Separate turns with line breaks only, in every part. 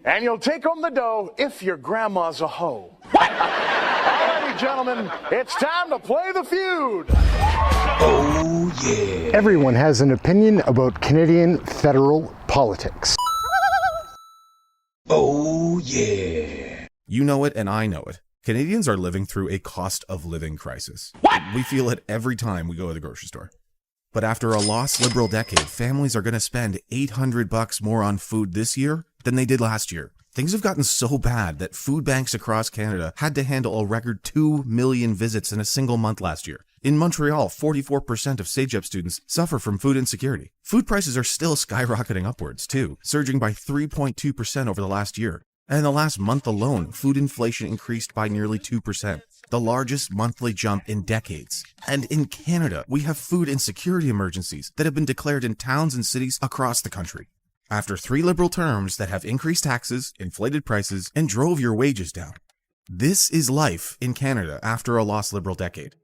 and you'll take home the dough if your grandma's a hoe. What? Alrighty, gentlemen, it's time to play the feud.
Oh, yeah.
Everyone has an opinion about Canadian federal politics.
Oh, yeah.
You know it and I know it. Canadians are living through a cost of living crisis.
What?
We feel it every time we go to the grocery store. But after a lost Liberal decade, families are going to spend $800 more on food this year than they did last year. Things have gotten so bad that food banks across Canada had to handle a record 2 million visits in a single month last year. In Montreal, 44% of CEGEP students suffer from food insecurity. Food prices are still skyrocketing upwards, too, surging by 3.2% over the last year. And in the last month alone, food inflation increased by nearly 2%, the largest monthly jump in decades. And in Canada, we have food insecurity emergencies that have been declared in towns and cities across the country. After 3 Liberal terms that have increased taxes, inflated prices, and drove your wages down. This is life in Canada after a lost Liberal decade.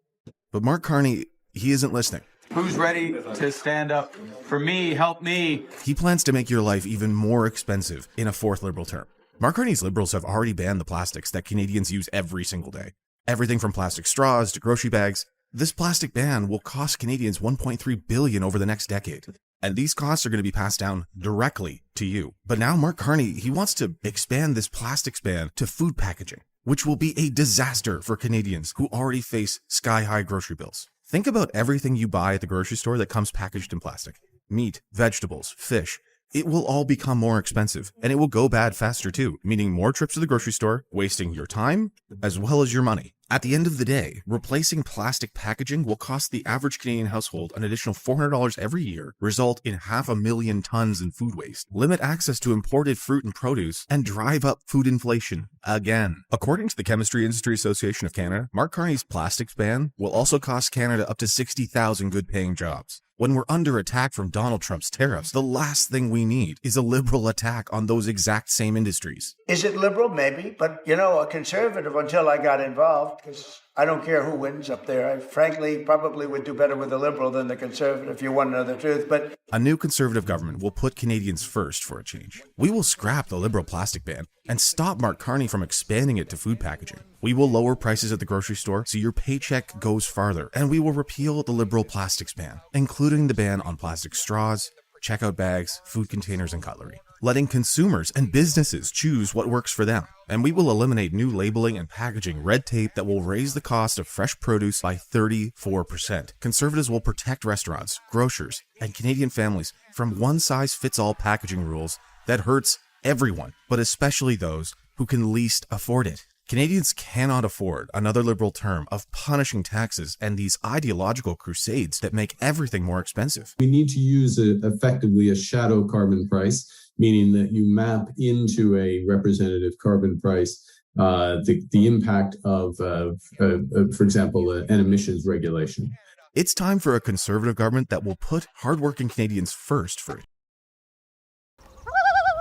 But Mark Carney, he isn't listening.
Who's ready to stand up for me? Help me.
He plans to make your life even more expensive in a 4th Liberal term. Mark Carney's Liberals have already banned the plastics that Canadians use every single day. Everything from plastic straws to grocery bags. This plastic ban will cost Canadians $1.3 billion over the next decade. And these costs are going to be passed down directly to you. But now Mark Carney, he wants to expand this plastics ban to food packaging, which will be a disaster for Canadians who already face sky-high grocery bills. Think about everything you buy at the grocery store that comes packaged in plastic. Meat, vegetables, fish. It will all become more expensive, and it will go bad faster too, meaning more trips to the grocery store, wasting your time as well as your money. At the end of the day, replacing plastic packaging will cost the average Canadian household an additional $400 every year, result in 500,000 tons in food waste, limit access to imported fruit and produce, and drive up food inflation again. According to the Chemistry Industry Association of Canada, Mark Carney's plastics ban will also cost Canada up to 60,000 good-paying jobs. When we're under attack from Donald Trump's tariffs, the last thing we need is a Liberal attack on those exact same industries.
Is it Liberal? Maybe. But, a Conservative until I got involved, because I don't care who wins up there. I frankly probably would do better with the Liberal than the Conservative, if you want to know the truth. But
a new Conservative government will put Canadians first for a change. We will scrap the Liberal plastic ban and stop Mark Carney from expanding it to food packaging. We will lower prices at the grocery store so your paycheck goes farther, and we will repeal the Liberal plastics ban, including the ban on plastic straws, checkout bags, food containers, and cutlery, letting consumers and businesses choose what works for them. And we will eliminate new labeling and packaging red tape that will raise the cost of fresh produce by 34%. Conservatives will protect restaurants, grocers, and Canadian families from one-size-fits-all packaging rules that hurts everyone, but especially those who can least afford it. Canadians cannot afford another Liberal term of punishing taxes and these ideological crusades that make everything more expensive.
We need to use effectively a shadow carbon price, meaning that you map into a representative carbon price the impact of, for example, an emissions regulation.
It's time for a Conservative government that will put hardworking Canadians first for it.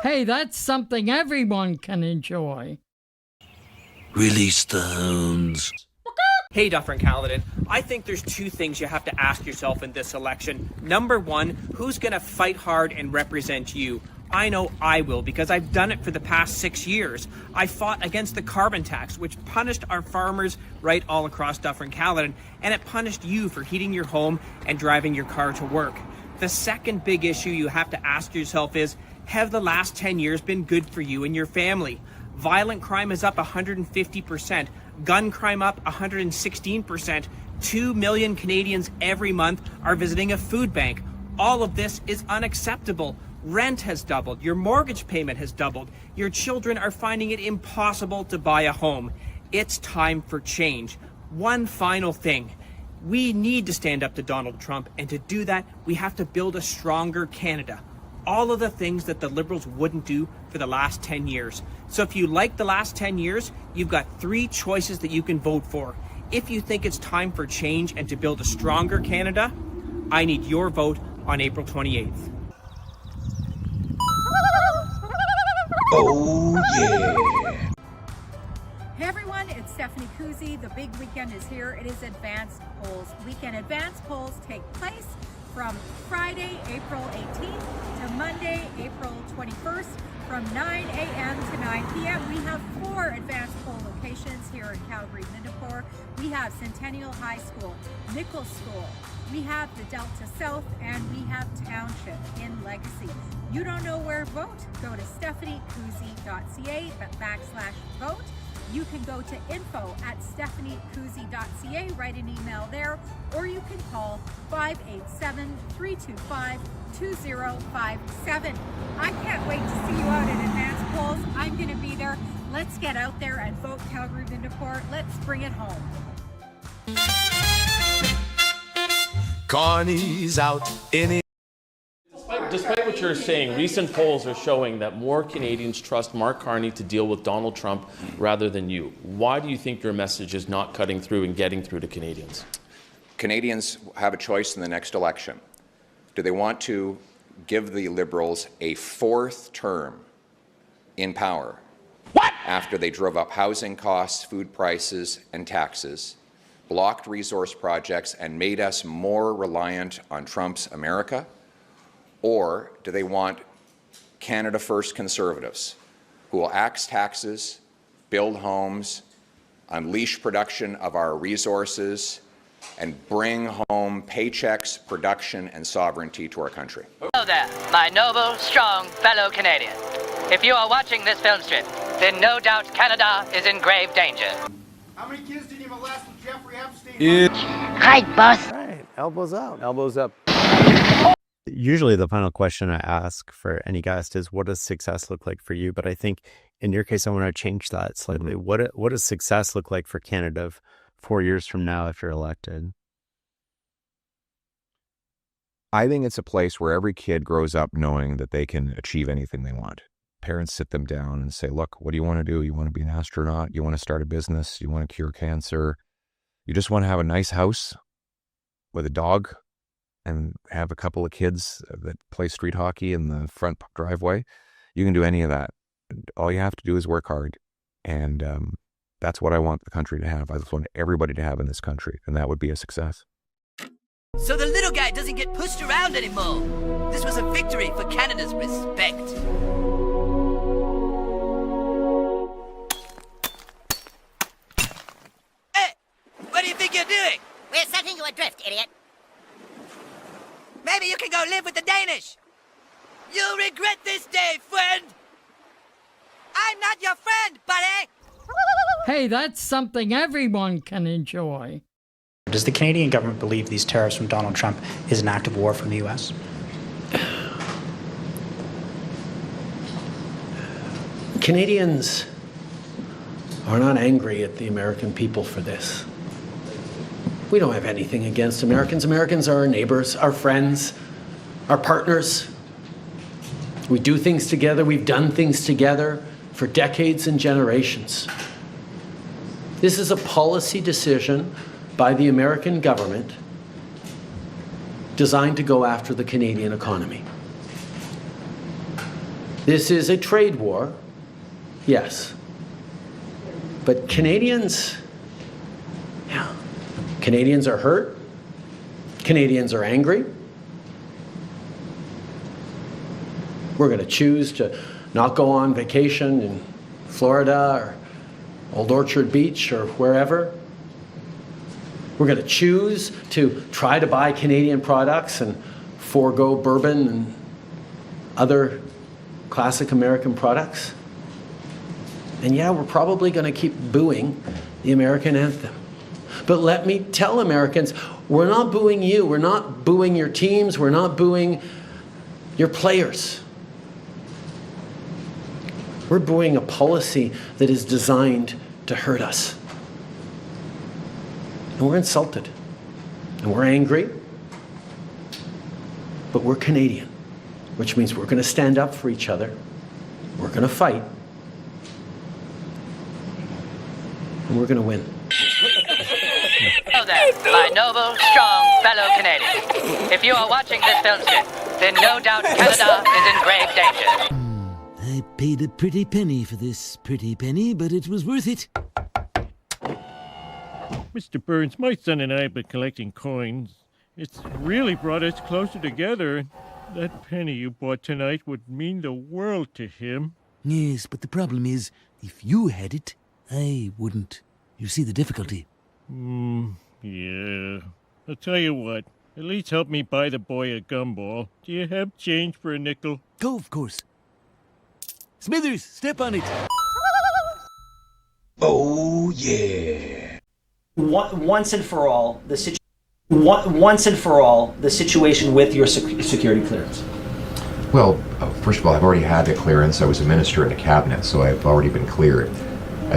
Hey, that's something everyone can enjoy.
Release the hounds.
Hey, Duffer and Caledon, I think there's 2 things you have to ask yourself in this election. Number 1, who's going to fight hard and represent you? I know I will, because I've done it for the past 6 years. I fought against the carbon tax, which punished our farmers right all across Duffer and Caledon, and it punished you for heating your home and driving your car to work. The second big issue you have to ask yourself is, have the last 10 years been good for you and your family? Violent crime is up 150%, gun crime up 116%, 2 million Canadians every month are visiting a food bank. All of this is unacceptable. Rent has doubled, your mortgage payment has doubled, your children are finding it impossible to buy a home. It's time for change. One final thing. We need to stand up to Donald Trump, and to do that, we have to build a stronger Canada. All of the things that the Liberals wouldn't do for the last 10 years. So if you like the last 10 years, you've got 3 choices that you can vote for. If you think it's time for change and to build a stronger Canada, I need your vote on April 28th.
Oh, yeah.
Hey everyone, it's Stephanie Kuzi. The big weekend is here. It is Advanced Polls Weekend. Advanced polls take place from Friday, April 18th to Monday, April 21st from 9 a.m. to 9 p.m. We have 4 advanced poll locations here in Calgary, Mindapore. We have Centennial High School, Nichols School, we have the Delta South, and we have Township in Legacy. You don't know where to vote? Go to stephaniekuzi.ca/vote. You can go to info@stephaniekuzi.ca, write an email there, or you can call 587-325-2057. I can't wait to see you out at advanced polls. I'm going to be there. Let's get out there and vote Calgary Vindapore. Let's bring it home.
Carney's out in it.
Despite what you're saying, recent polls are showing that more Canadians trust Mark Carney to deal with Donald Trump rather than you. Why do you think your message is not cutting through and getting through to Canadians?
Canadians have a choice in the next election. Do they want to give the Liberals a 4th term in power after they drove up housing costs, food prices, and taxes, blocked resource projects, and made us more reliant on Trump's America? Or do they want Canada First Conservatives who will axe taxes, build homes, unleash production of our resources, and bring home paychecks, production, and sovereignty to our country?
Hello there, my noble, strong fellow Canadian. If you are watching this film strip, then no doubt Canada is in grave danger.
How many kids did you molest with Jeffrey Epstein?
Hi, boss.
All right, elbows out.
Elbows up.
Usually the final question I ask for any guest is, what does success look like for you? But I think in your case, I want to change that slightly. What does success look like for Canada 4 years from now if you're elected?
I think it's a place where every kid grows up knowing that they can achieve anything they want. Parents sit them down and say, look, what do you want to do? You want to be an astronaut? You want to start a business? You want to cure cancer? You just want to have a nice house with a dog and have a couple of kids that play street hockey in the front driveway? You can do any of that. All you have to do is work hard. And that's what I want the country to have. I just want everybody to have in this country. And that would be a success.
So the little guy doesn't get pushed around anymore. This was a victory for Canada's respect. Hey, what do you think you're doing?
We're setting you adrift, idiot.
Maybe you can go live with the Danish. You'll regret this day, friend. I'm not your friend, buddy.
Hey, that's something everyone can enjoy.
Does the Canadian government believe these tariffs from Donald Trump is an act of war from the U.S.?
Canadians are not angry at the American people for this. We don't have anything against Americans. Americans are our neighbors, our friends, our partners. We do things together. We've done things together for decades and generations. This is a policy decision by the American government designed to go after the Canadian economy. This is a trade war, yes. But Canadians are hurt. Canadians are angry. We're going to choose to not go on vacation in Florida or Old Orchard Beach or wherever. We're going to choose to try to buy Canadian products and forego bourbon and other classic American products. And yeah, we're probably going to keep booing the American anthem. But let me tell Americans, we're not booing you. We're not booing your teams. We're not booing your players. We're booing a policy that is designed to hurt us. And we're insulted. And we're angry. But we're Canadian, which means we're going to stand up for each other. We're going to fight. And we're going to win.
Hello there, my noble, strong fellow Canadians. If you are watching this film strip, then no doubt Canada is in grave danger.
I paid a pretty penny for this pretty penny, but it was worth it.
Mr. Burns, my son and I have been collecting coins. It's really brought us closer together. That penny you bought tonight would mean the world to him.
Yes, but the problem is, if you had it, I wouldn't. You see the difficulty?
Yeah. I'll tell you what. At least help me buy the boy a gumball. Do you have change for a nickel?
Go, of course. Smithers, step on it.
Oh, yeah.
Once and for all, the situation with your security clearance.
Well, first of all, I've already had the clearance. I was a minister in the cabinet, so I've already been cleared.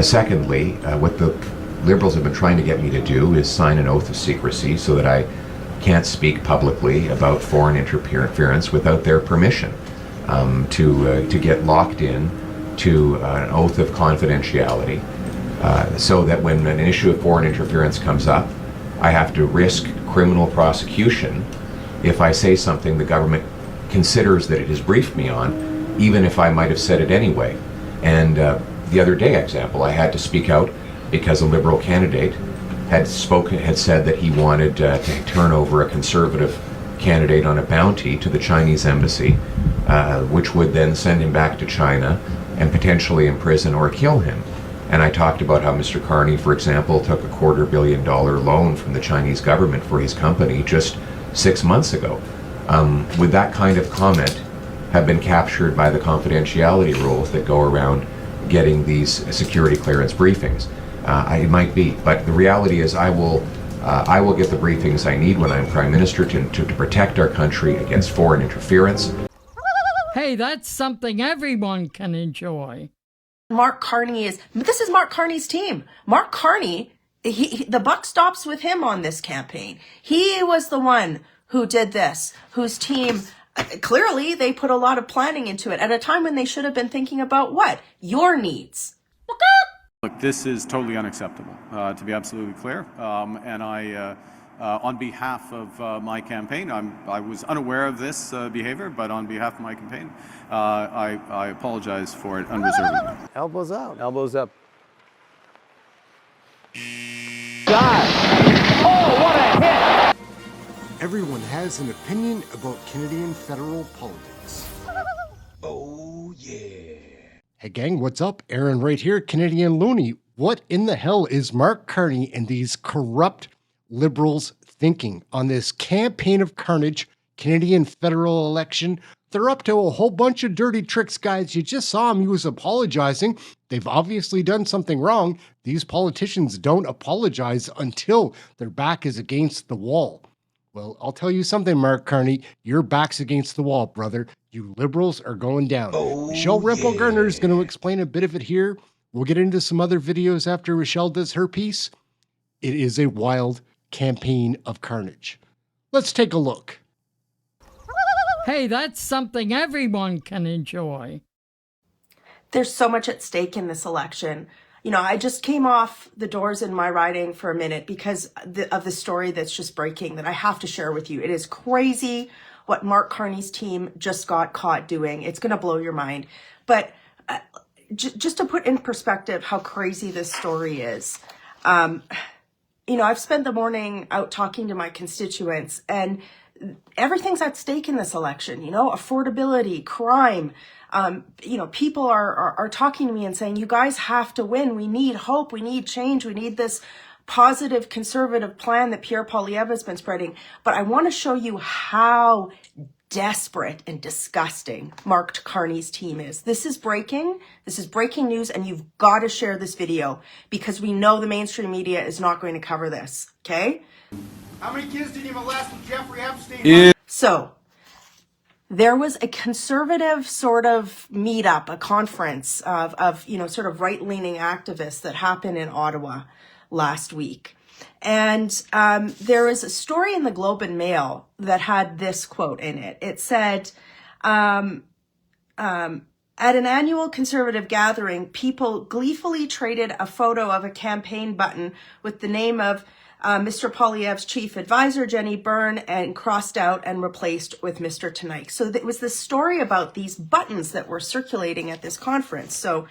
Secondly, what the Liberals have been trying to get me to do is sign an oath of secrecy so that I can't speak publicly about foreign interference without their permission, to get locked in to an oath of confidentiality, so that when an issue of foreign interference comes up, I have to risk criminal prosecution if I say something the government considers that it has briefed me on, even if I might have said it anyway. And the other day, example, I had to speak out because a Liberal candidate had said that he wanted to turn over a Conservative candidate on a bounty to the Chinese embassy, which would then send him back to China and potentially imprison or kill him. And I talked about how Mr. Carney, for example, took a $250 million loan from the Chinese government for his company just 6 months ago. Would that kind of comment have been captured by the confidentiality rules that go around getting these security clearance briefings? It might be, but the reality is I will get the briefings I need when I'm Prime Minister to protect our country against foreign interference.
Hey, that's something everyone can enjoy.
Mark Carney this is Mark Carney's team. Mark Carney, the buck stops with him on this campaign. He was the one who did this, whose team, clearly they put a lot of planning into it at a time when they should have been thinking about what? Your needs.
Look, this is totally unacceptable, to be absolutely clear. And I, on behalf of my campaign, I was unaware of this behavior, but on behalf of my campaign, I apologize for it unreservedly.
Elbows out. Elbows up.
Oh, what a hit!
Everyone has an opinion about Canadian federal politics.
Oh, yeah.
Hey gang, what's up? Aaron right here, Canadian Looney. What in the hell is Mark Carney and these corrupt Liberals thinking on this campaign of carnage, Canadian federal election? They're up to a whole bunch of dirty tricks, guys. You just saw him. He was apologizing. They've obviously done something wrong. These politicians don't apologize until their back is against the wall. Well, I'll tell you something, Mark Carney. Your back's against the wall, brother. You Liberals are going down. Michelle Rempel-Garner is going to explain a bit of it here. We'll get into some other videos after Michelle does her piece. It is a wild campaign of carnage. Let's take a look.
Hey, that's something everyone can enjoy.
There's so much at stake in this election. You know, I just came off the doors in my riding for a minute because of the story that's just breaking that I have to share with you. It is crazy what Mark Carney's team just got caught doing. It's going to blow your mind. But just to put in perspective how crazy this story is, you know, I've spent the morning out talking to my constituents, and everything's at stake in this election, you know, affordability, crime. You know, people are talking to me and saying, you guys have to win. We need hope. We need change. We need this positive conservative plan that Pierre Poilievre has been spreading. But I want to show you how desperate and disgusting Mark Carney's team is. This is breaking. This is breaking news, and you've got to share this video because we know the mainstream media is not going to cover this. Okay?
How many kids did you molest with Jeffrey Epstein?
So there was a conservative sort of meetup, a conference of you know, sort of right-leaning activists that happened in Ottawa last week. And there is a story in the Globe and Mail that had this quote in it. It said, at an annual conservative gathering, people gleefully traded a photo of a campaign button with the name of Mr. Poilievre's chief advisor, Jenny Byrne, and crossed out and replaced with Mr. Tonight. So it was this story about these buttons that were circulating at this conference. So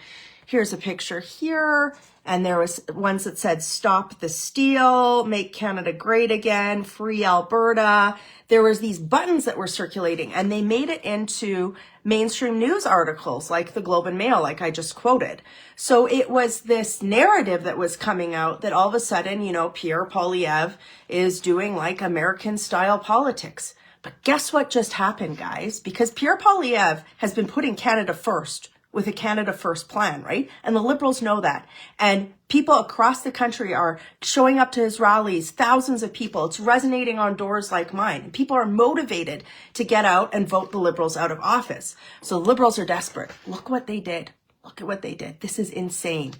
Here's a picture here. And there was ones that said, stop the steal, make Canada great again, free Alberta. There was these buttons that were circulating, and they made it into mainstream news articles like the Globe and Mail, like I just quoted. So it was this narrative that was coming out that all of a sudden, you know, Pierre Poilievre is doing like American style politics. But guess what just happened, guys? Because Pierre Poilievre has been putting Canada first with a Canada First plan, right? And the Liberals know that. And people across the country are showing up to his rallies, thousands of people. It's resonating on doors like mine. And people are motivated to get out and vote the Liberals out of office. So the Liberals are desperate. Look what they did. Look at what they did. This is insane.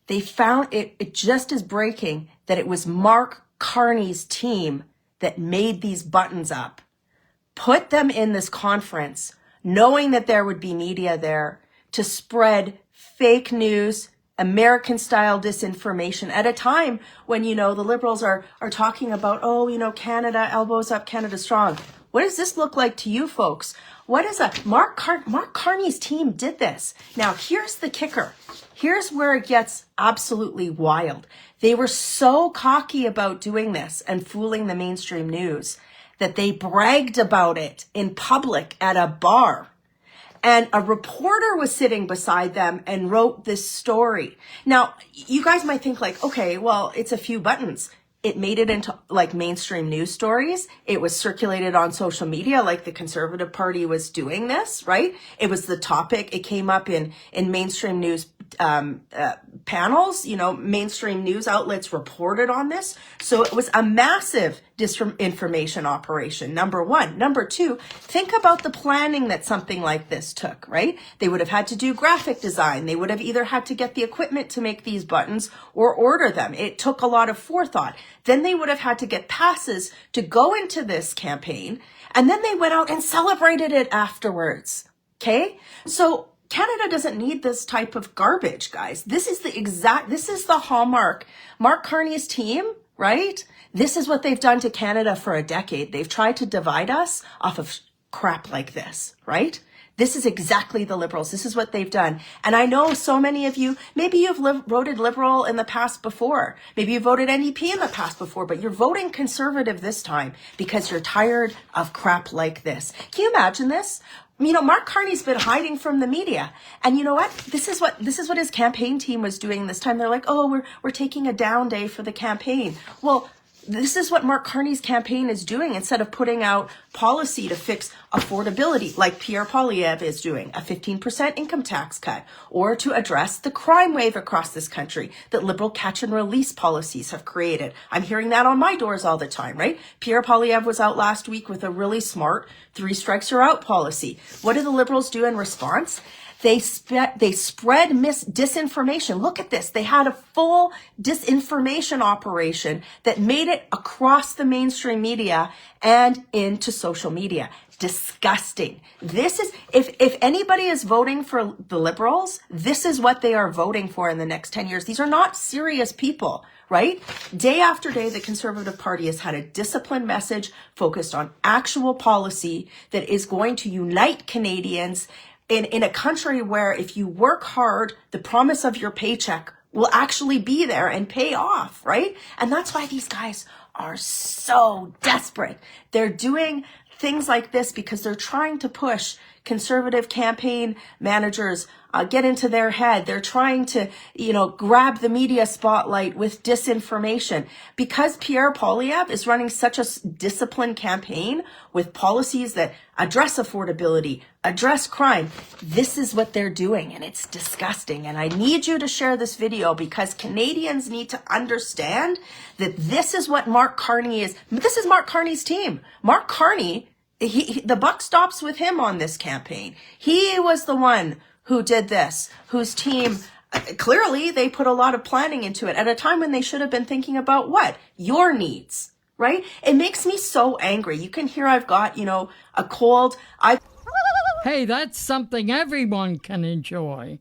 They found it just is breaking that it was Mark Carney's team that made these buttons up, put them in this conference, knowing that there would be media there to spread fake news, American-style disinformation at a time when, you know, the Liberals are talking about, oh, you know, Canada, elbows up, Canada strong. What does this look like to you folks? What is Mark Carney's team did this. Now, here's the kicker. Here's where it gets absolutely wild. They were so cocky about doing this and fooling the mainstream news that they bragged about it in public at a bar. And a reporter was sitting beside them and wrote this story. Now, you guys might think like, okay, well, it's a few buttons. It made it into like mainstream news stories. It was circulated on social media, like the Conservative Party was doing this, right? It was the topic. It came up in mainstream news panels, you know, mainstream news outlets reported on this. So it was a massive disinformation operation, number one. Number two, think about the planning that something like this took, right? They would have had to do graphic design. They would have either had to get the equipment to make these buttons or order them. It took a lot of forethought. Then they would have had to get passes to go into this campaign. And then they went out and celebrated it afterwards. Okay? So Canada doesn't need this type of garbage, guys. This is the hallmark. Mark Carney's team, right? This is what they've done to Canada for a decade. They've tried to divide us off of crap like this, right? This is exactly the Liberals. This is what they've done. And I know so many of you, maybe you've voted Liberal in the past before. Maybe you voted NDP in the past before, but you're voting Conservative this time because you're tired of crap like this. Can you imagine this? You know, Mark Carney's been hiding from the media. And you know what? This is what his campaign team was doing this time. They're like, oh, we're taking a down day for the campaign. Well, this is what Mark Carney's campaign is doing instead of putting out policy to fix affordability like Pierre Poilievre is doing, a 15% income tax cut, or to address the crime wave across this country that Liberal catch and release policies have created. I'm hearing that on my doors all the time, right? Pierre Poilievre was out last week with a really smart 3 strikes you're out policy. What do the Liberals do in response? They spread disinformation. Look at this. They had a full disinformation operation that made it across the mainstream media and into social media. Disgusting. This is, if anybody is voting for the Liberals, this is what they are voting for in the next 10 years. These are not serious people, right? Day after day, the Conservative Party has had a disciplined message focused on actual policy that is going to unite Canadians in a country where if you work hard, the promise of your paycheck will actually be there and pay off, right? And that's why these guys are so desperate. They're doing things like this because they're trying to push Conservative campaign managers, get into their head. They're trying to, you know, grab the media spotlight with disinformation. Because Pierre Poilievre is running such a disciplined campaign with policies that address affordability, address crime, this is what they're doing, and it's disgusting. And I need you to share this video because Canadians need to understand that this is what Mark Carney is. This is Mark Carney's team. Mark Carney, the buck stops with him on this campaign. He was the one who did this, whose team, clearly they put a lot of planning into it at a time when they should have been thinking about what? Your needs, right? It makes me so angry. You can hear I've got, you know, a cold.
Hey, that's something everyone can enjoy.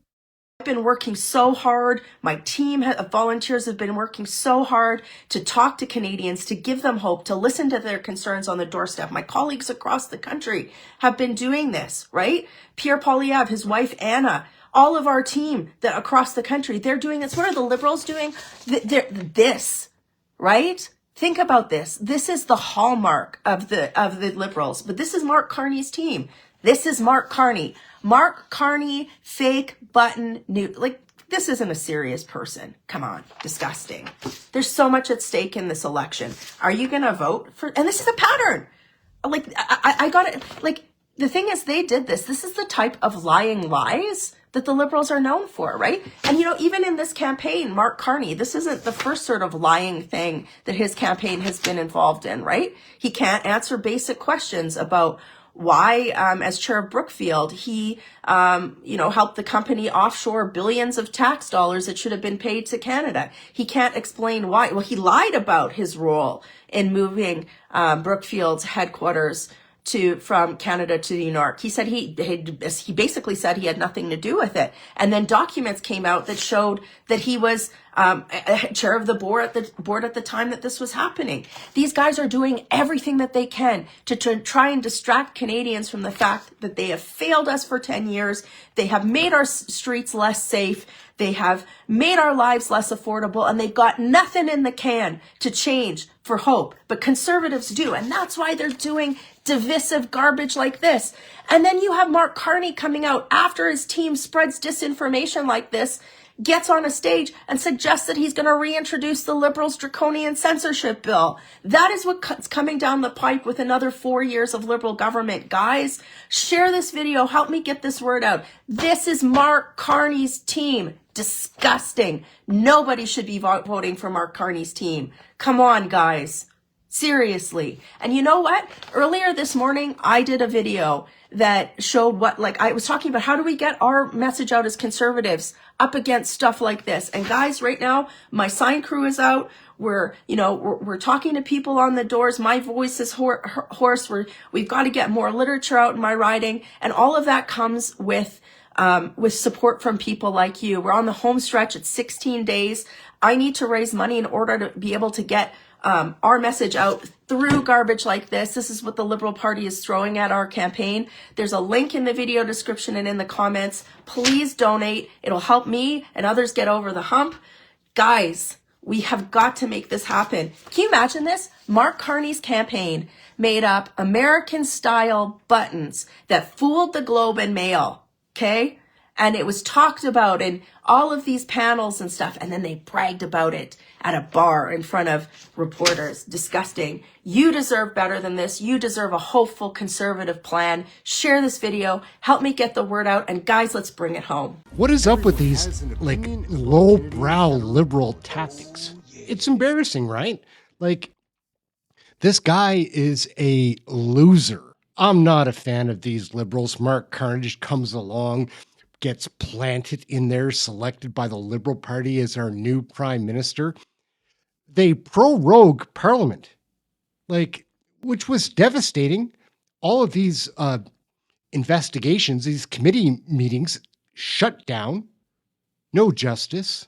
I've been working so hard. My team of volunteers have been working so hard to talk to Canadians, to give them hope, to listen to their concerns on the doorstep. My colleagues across the country have been doing this, right? Pierre Poilievre, his wife Anna, All of our team that across the country, they're doing this. What are the Liberals doing? This, right? Think about this. This is the hallmark of the Liberals, but this is Mark Carney's team. This is Mark Carney. Mark Carney, fake button new, like, this isn't a serious person. Come on. Disgusting. There's so much at stake in this election. Are you going to vote for, and this is a pattern. Like, I got it. Like, the thing is, they did this. This is the type of lying lies that the Liberals are known for, right? And, you know, even in this campaign, Mark Carney, this isn't the first sort of lying thing that his campaign has been involved in, right? He can't answer basic questions about why, as chair of Brookfield, he, helped the company offshore billions of tax dollars that should have been paid to Canada. He can't explain why. Well, he lied about his role in moving Brookfield's headquarters from Canada to New York. He said he basically said he had nothing to do with it. And then documents came out that showed that he was chair of the board at the time that this was happening. These guys are doing everything that they can to try and distract Canadians from the fact that they have failed us for 10 years. They have made our streets less safe. They have made our lives less affordable, and they've got nothing in the can to change for hope. But Conservatives do, and that's why they're doing divisive garbage like this. And then you have Mark Carney coming out after his team spreads disinformation like this, gets on a stage and suggests that he's going to reintroduce the Liberals' draconian censorship bill. That is what's coming down the pipe with another 4 years of Liberal government. Guys, share this video. Help me get this word out. This is Mark Carney's team. Disgusting. Nobody should be voting for Mark Carney's team. Come on, guys. Seriously. And you know what? Earlier this morning, I did a video that showed I was talking about how do we get our message out as Conservatives up against stuff like this. And guys, right now, my sign crew is out. We're talking to people on the doors. My voice is hoarse. We've got to get more literature out in my writing. And all of that comes with support from people like you. We're on the home stretch. It's 16 days. I need to raise money in order to be able to get our message out through garbage like this. This is what the Liberal Party is throwing at our campaign. There's a link in the video description and in the comments. Please donate. It'll help me and others get over the hump. Guys, we have got to make this happen. Can you imagine this? Mark Carney's campaign made up American-style buttons that fooled the Globe and Mail, okay? And it was talked about in all of these panels and stuff, and then they bragged about it at a bar in front of reporters. Disgusting. You deserve better than this. You deserve a hopeful conservative plan. Share this video. Help me get the word out. And guys, let's bring it home.
What is up with these lowbrow liberal tactics? It's embarrassing, right? Like, this guy is a loser. I'm not a fan of these Liberals. Mark Carnage comes along, gets planted in there, selected by the Liberal Party as our new prime minister. They prorogue Parliament, which was devastating. All of these investigations, these committee meetings, shut down. No justice.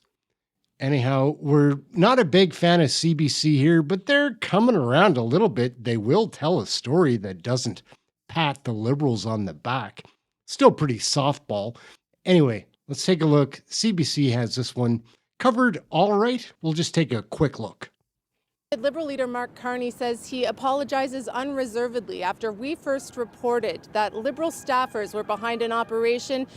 Anyhow, we're not a big fan of CBC here, but they're coming around a little bit. They will tell a story that doesn't pat the Liberals on the back. Still pretty softball. Anyway, let's take a look. CBC has this one covered all right. We'll just take a quick look.
Liberal leader Mark Carney says he apologizes unreservedly after we first reported that Liberal staffers were behind an operation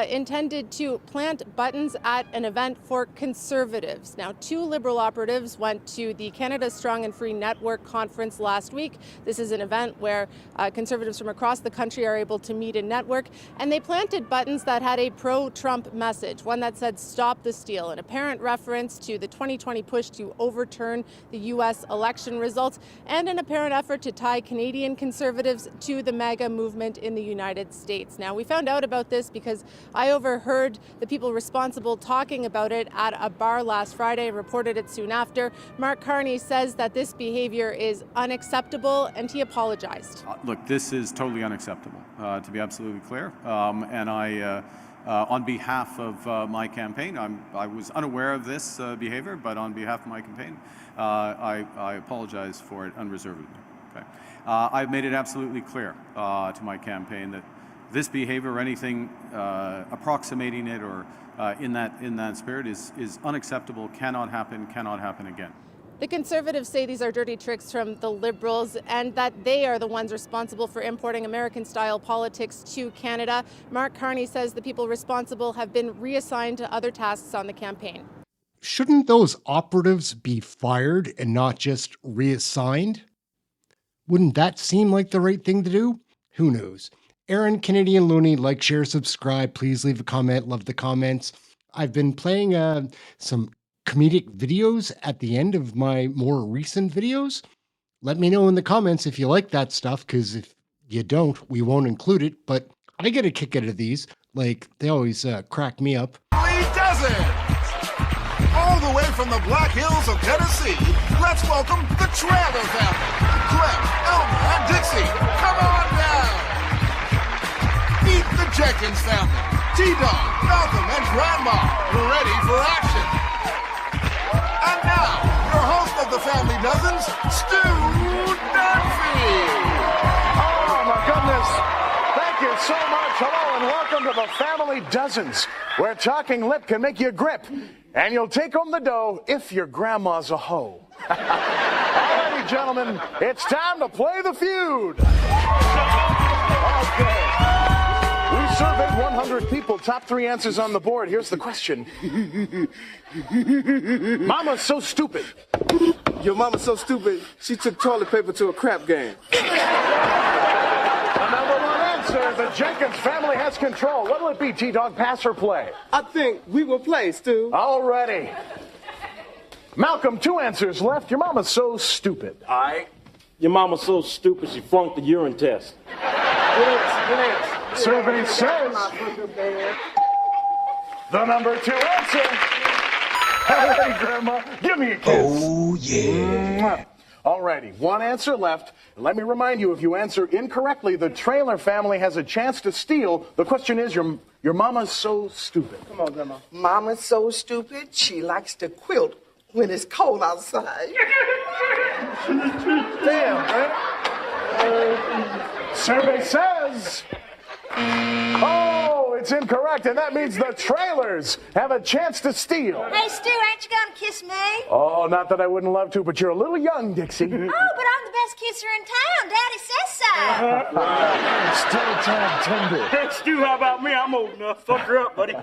intended to plant buttons at an event for Conservatives. Now, 2 Liberal operatives went to the Canada Strong and Free Network conference last week. This is an event where Conservatives from across the country are able to meet and network, and they planted buttons that had a pro-Trump message, one that said "Stop the Steal," an apparent reference to the 2020 push to overturn the U.S. election results, and an apparent effort to tie Canadian Conservatives to the MAGA movement in the United States. Now, we found out about this because I overheard the people responsible talking about it at a bar last Friday and reported it soon after. Mark Carney says that this behavior is unacceptable, and he apologized.
Look, this is totally unacceptable, to be absolutely clear. And I, on behalf of my campaign, I was unaware of this behavior, but on behalf of my campaign, I apologize for it unreservedly. Okay. I've made it absolutely clear to my campaign that this behavior or anything approximating it or in that spirit is unacceptable, cannot happen again.
The Conservatives say these are dirty tricks from the Liberals and that they are the ones responsible for importing American-style politics to Canada. Mark Carney says the people responsible have been reassigned to other tasks on the campaign.
Shouldn't those operatives be fired and not just reassigned? Wouldn't that seem like the right thing to do? Who knows? Aaron, Canadian Looney, like, share, subscribe. Please leave a comment. Love the comments. I've been playing some comedic videos at the end of my more recent videos. Let me know in the comments if you like that stuff, because if you don't, we won't include it. But I get a kick out of these. Like, they always crack me up.
All the way from the Black Hills of Tennessee, let's welcome the Trailer family. Clem, Elmer, and Dixie, come on down. Meet the Jenkins family. T-Dog, Malcolm, and Grandma, ready for action. And now, your host of the Family Dozens, Stu Dunphy.
Oh, my goodness. Thank you so much. Hello, and welcome to the Family Dozens, where talking lip can make you grip. And you'll take home the dough if your grandma's a hoe. All righty, gentlemen, it's time to play the feud. Okay. We surveyed 100 people. Top 3 answers on the board. Here's the question. Mama's so stupid.
Your mama's so stupid, she took toilet paper to a crap game.
The Jenkins family has control. What'll it be, T-Dog, pass or play?
I think we will play, Stu.
Alrighty. Malcolm, 2 answers left. Your mama's so stupid.
All right. Your mama's so stupid she flunked the urine test.
Survey says the number 2 answer. Alrighty, Grandma, give me a kiss.
Oh, yeah.
Alrighty, 1 answer left. And let me remind you, if you answer incorrectly, the Trailer family has a chance to steal. The question is, your mama's so stupid.
Come on, Grandma. Mama's so stupid, she likes to quilt when it's cold outside.
Damn, man. Survey says... Oh, it's incorrect, and that means the Trailers have a chance to steal.
Hey, Stu, ain't you gonna kiss me?
Oh, not that I wouldn't love to, but you're a little young, Dixie.
Oh, but I'm the best kisser in town. Daddy says so.
Still tad tender.
Hey, Stu, how about me? I'm old enough. Fuck her up, buddy.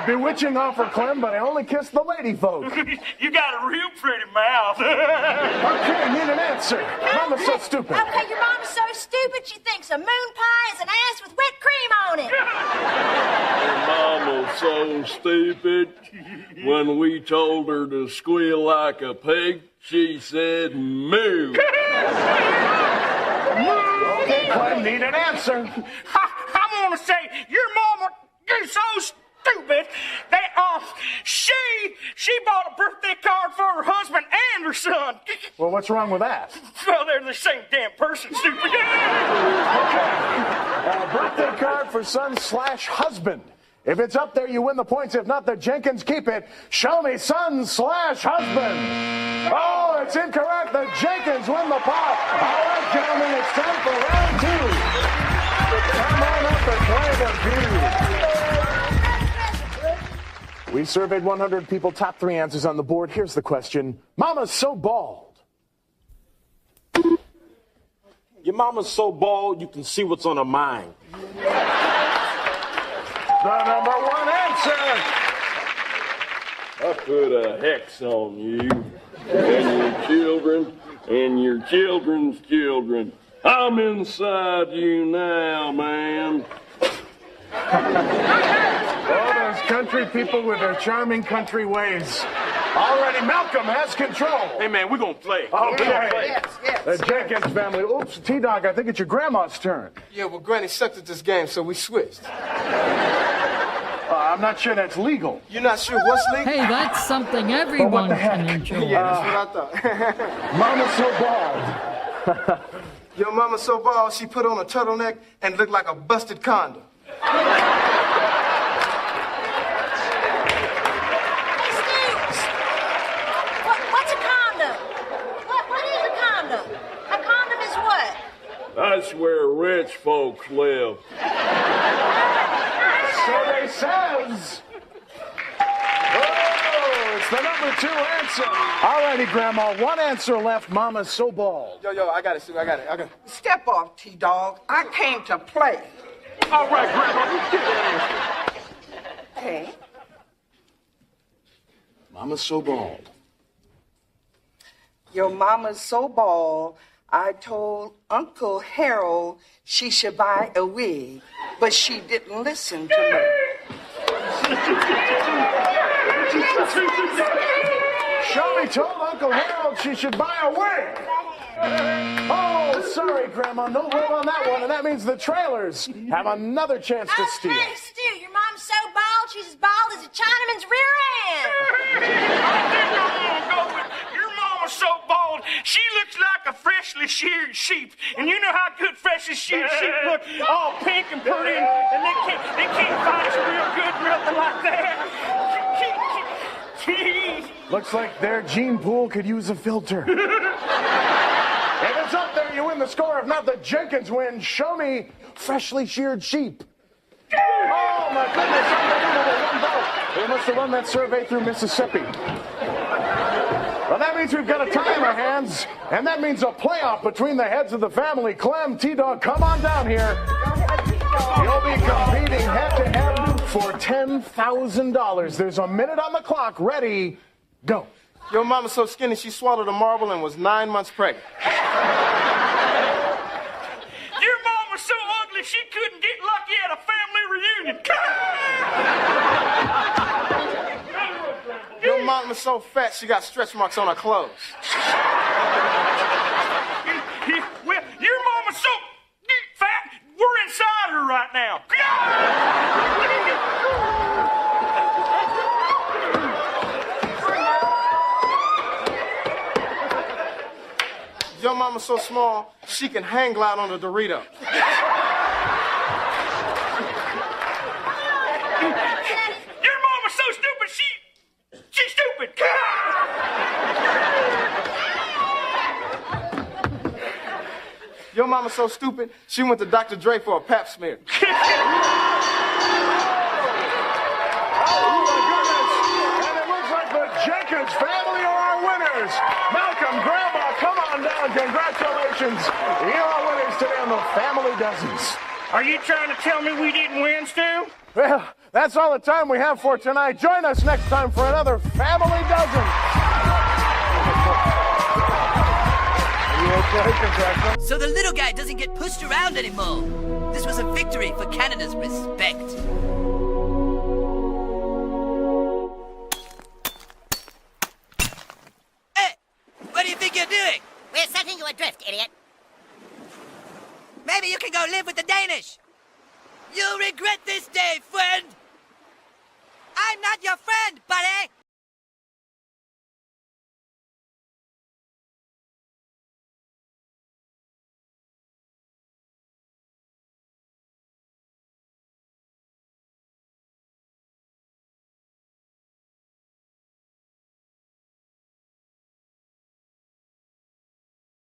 Bewitching offer, Clem, but I only kiss the lady folk.
You got a real pretty mouth.
Okay, need an answer. Mama's so stupid.
Okay, your mom's so stupid she thinks a moon pie is an ass with whipped cream on it.
Your mama's so stupid. When we told her to squeal like a pig, she said moo.
Okay, Clem, need an answer.
I'm gonna say your mama is so stupid that she bought a birthday card for her husband and her son.
Well, what's wrong with that?
Well, they're the same damn person, stupid.
Birthday card for son/husband. If it's up there, you win the points. If not, the Jenkins keep it. Show me son/husband. Oh, it's incorrect. The Jenkins win the pot. All right, gentlemen, it's time for round 2. Come on up and play the feud. We surveyed 100 people. Top 3 answers on the board. Here's the question. Mama's so bald.
Your mama's so bald you can see what's on her mind.
The number 1 answer.
I put a hex on you and your children and your children's children. I'm inside you now, man.
Oh, those country people with their charming country ways. Already, Malcolm has control.
Hey, man, we're going to play.
Okay.
Yes.
The Jenkins family. Oops, T-Dog, I think it's your grandma's turn.
Yeah, well, Granny sucked at this game, so we switched.
I'm not sure that's legal.
You're not sure what's legal?
Hey, that's something everyone can enjoy.
Yeah, that's what I
thought. Mama's so bald.
Your mama's so bald, she put on a turtleneck and looked like a busted condom.
What's a condom? What is a condom? A condom is what?
I
survey says. Oh, it's the number 2 answer. All righty, Grandma. One answer left. Mama's so bald.
Yo, I got it, Sue. I got it. Step off, T-Dog. I came to play.
All right, Grandma, let's get that answer.
Okay.
Mama's so bald.
Your mama's so bald, I told Uncle Harold she should buy a wig, but she didn't listen to me.
Shelby told Uncle Harold she should buy a wig. Oh, sorry, Grandma. No wig on that one, and that means the trailers have another chance to steal.
Okay, Stu, your mom's so bald, she's as bald as a Chinaman's rear end.
Your mama's so bald, she looks like a freshly sheared sheep. And you know how good freshly sheared sheep look, all pink and pretty, and they can't fight you real good, nothing like that.
Looks like their gene pool could use a filter. If it's up there, you win the score. If not, the Jenkins win. Show me freshly sheared sheep. Oh, my goodness. Unbelievable. One vote. They must have run that survey through Mississippi. Well, that means we've got a tie in our hands, and that means a playoff between the heads of the family. Clem, T-Dog, come on down here. You'll be competing head-to-head for $10,000. There's a minute on the clock. Ready, go.
Your mama's so skinny she swallowed a marble and was 9 months pregnant.
Your mom was so ugly she couldn't get lucky at a family reunion.
Your mom was so fat she got stretch marks on her clothes.
Well, your mom was so fat, we're inside her right now.
Your mama's so small, she can hang glide on a Dorito.
Your mom was so stupid, she's stupid.
Your mama's so stupid, she went to Dr. Dre for a pap smear.
Jenkins family are our winners. Malcolm, Grandma, come on down. Congratulations. You are winners today on the Family Dozens.
Are you trying to tell me we didn't win, Stu?
Well, that's all the time we have for tonight. Join us next time for another Family Dozen.
So the little guy doesn't get pushed around anymore. This was a victory for Canada's respect. What do you think you're doing?
We're setting you adrift, idiot.
Maybe you can go live with the Danish. You'll regret this day, friend.